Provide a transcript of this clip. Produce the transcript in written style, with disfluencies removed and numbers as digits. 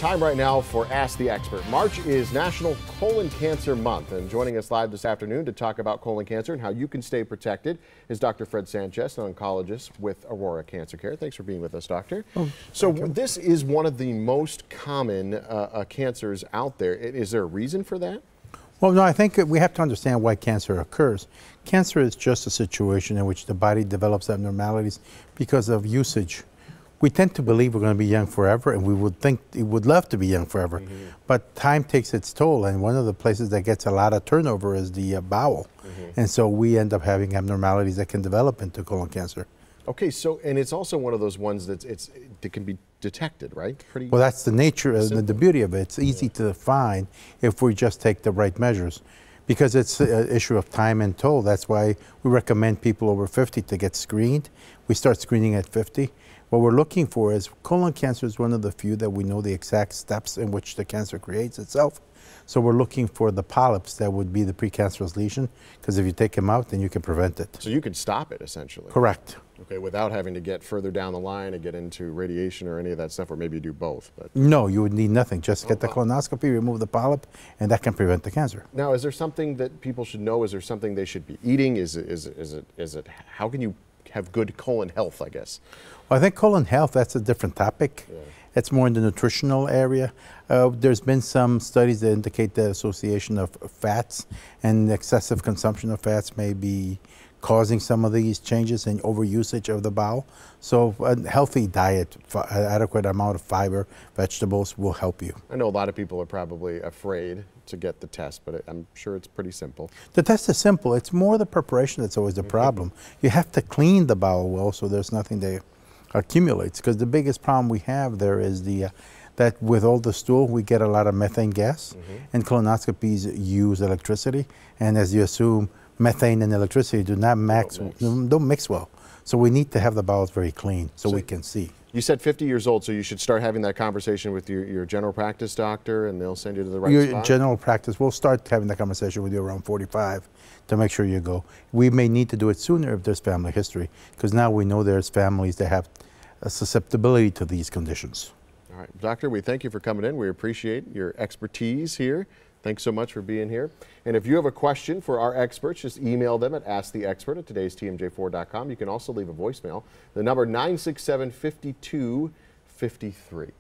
time right now for Ask the Expert. March is National Colon Cancer Month, and joining us live this afternoon to talk about colon cancer and how you can stay protected is Dr. Fred Sanchez, an oncologist with Aurora Cancer Care. Thanks for being with us, Doctor. So this is one of the most common cancers out there. Is there a reason for that? Well, no, I think we have to understand why cancer occurs. Cancer is just a situation in which the body develops abnormalities because of usage. We tend to believe we're going to be young forever, and we would love to be young forever. But time takes its toll, and one of the places that gets a lot of turnover is the bowel. And so we end up having abnormalities that can develop into colon cancer. Okay, so, and it's also one of those ones that can be detected, right? Well, that's the nature and the beauty of it. It's easy to define if we just take the right measures. Because it's an issue of time and toll. That's why we recommend people over 50 to get screened. We start screening at 50. What we're looking for is colon cancer is one of the few that we know the exact steps in which the cancer creates itself. So we're looking for the polyps that would be the precancerous lesion, because if you take them out, then you can prevent it. So you can stop it, essentially. Correct. Okay, without having to get further down the line and get into radiation or any of that stuff, or maybe you do both. But no, you would need nothing. Just get the colonoscopy, remove the polyp, and that can prevent the cancer. Now, is there something that people should know? Is there something they should be eating? Is it how can you have good colon health, I guess? Well, I think colon health, that's a different topic. It's more in the nutritional area. There's been some studies that indicate the association of fats and excessive consumption of fats may be causing some of these changes in overusage of the bowel. So a healthy diet, adequate amount of fiber, vegetables will help you. I know a lot of people are probably afraid to get the test, but I'm sure it's pretty simple. The test is simple. It's more the preparation that's always the problem. You have to clean the bowel well so there's nothing that accumulates, because the biggest problem we have there is that with all the stool we get a lot of methane gas, and colonoscopies use electricity, and as you assume, methane and electricity don't mix well. So we need to have the bowels very clean so we can see. You said 50 years old, so you should start having that conversation with your general practice doctor, and they'll send you to the right spot? Your general practice, we'll start having that conversation with you around 45 to make sure you go. We may need to do it sooner if there's family history, because now we know there's families that have a susceptibility to these conditions. All right, Doctor, we thank you for coming in. We appreciate your expertise here. Thanks so much for being here. And if you have a question for our experts, just email them at asktheexpert@todaystmj4.com. You can also leave a voicemail. The number 967-5253.